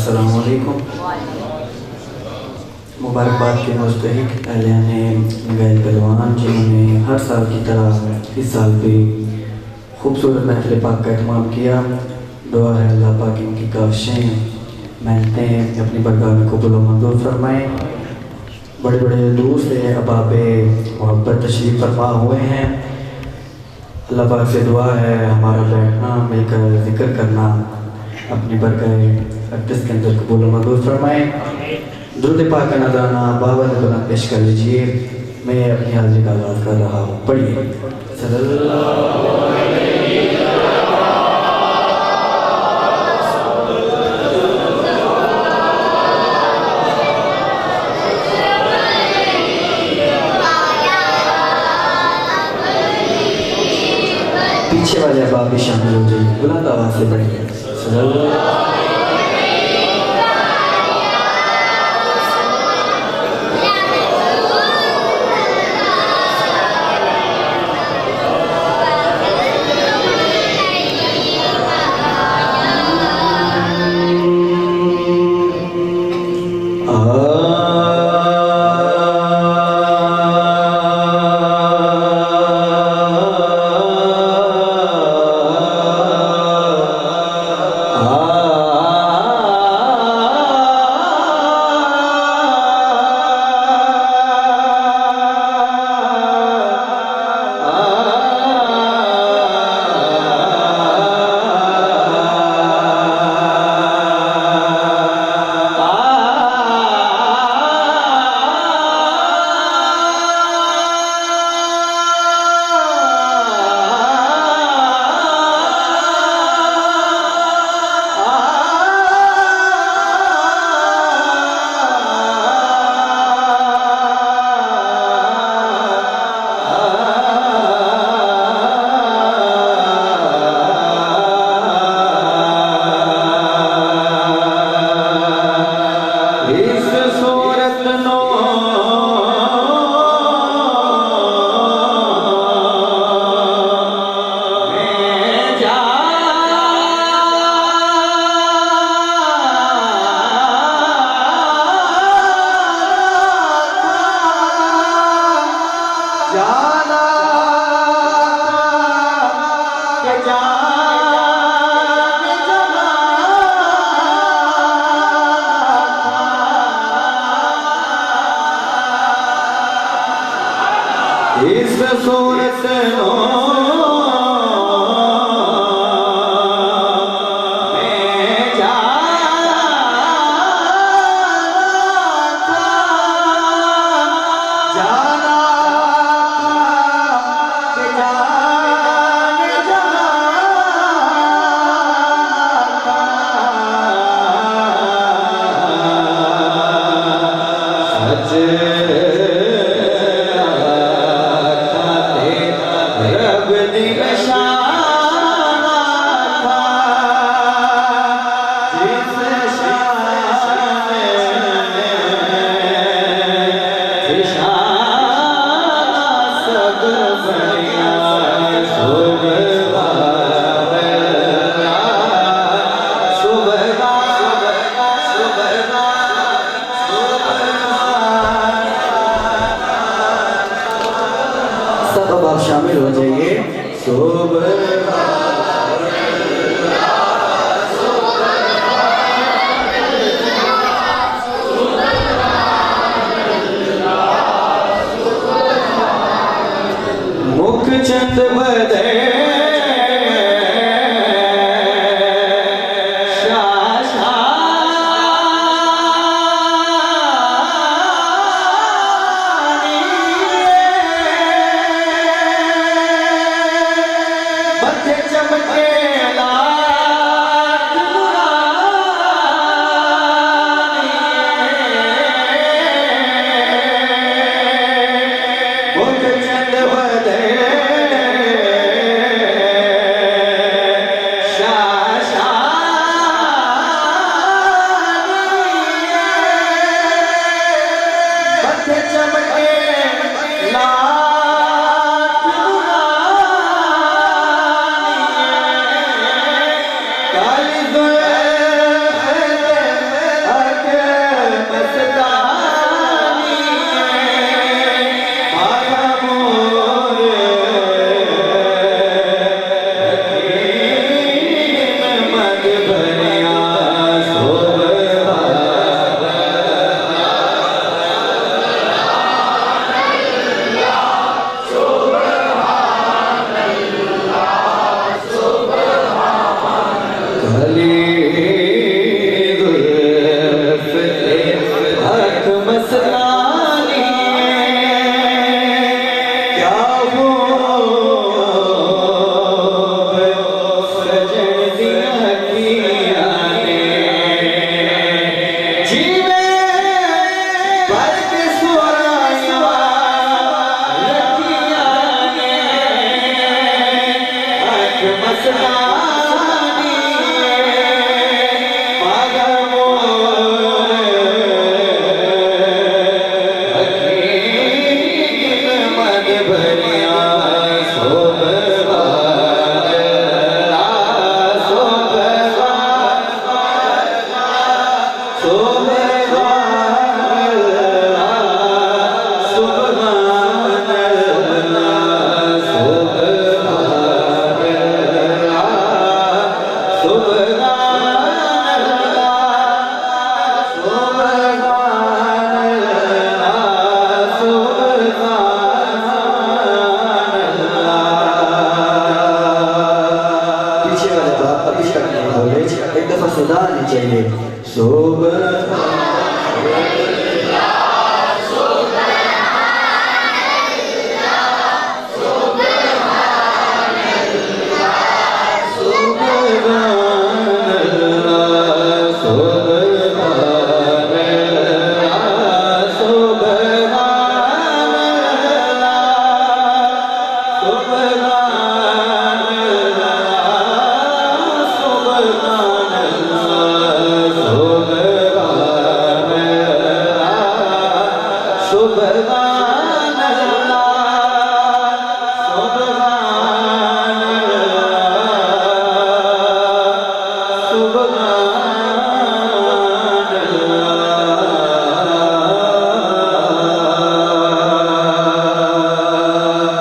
अस्सलामु अलैकुम। मुबारकबाद के मुस्तहिक अहलियाने गैर पहलवान जिन्होंने हर साल की तरह इस साल भी खूबसूरत महफिल पाक का एहतमाम किया। दुआ है अल्लाह पाक इनकी काविशें मेहनतें अपनी बरगाह में कबूल व मंजूर फरमाएँ। बड़े बड़े दूर से अहबाब मोहब्बत तशरीफ़ फरमा हुए हैं। अल्लाह पाक से दुआ है हमारा बैठना मिलकर जिक्र करना अपनी बरकत अक्दस के अंदर कबूल व मंजूर फरमाएँ। दुरूद पाक का नज़राना बाबा ने बुलंद पेश कर लीजिए। मैं अपनी हाज़िरी का आगाज़ कर रहा हूँ। पढ़िए सल्लल्लाहु पीछे वाले अहबाब भी शामिल हो जाइए। बुलंद आवाज़ से पढ़िए सल्लल्लाहु इस सूरत सुभान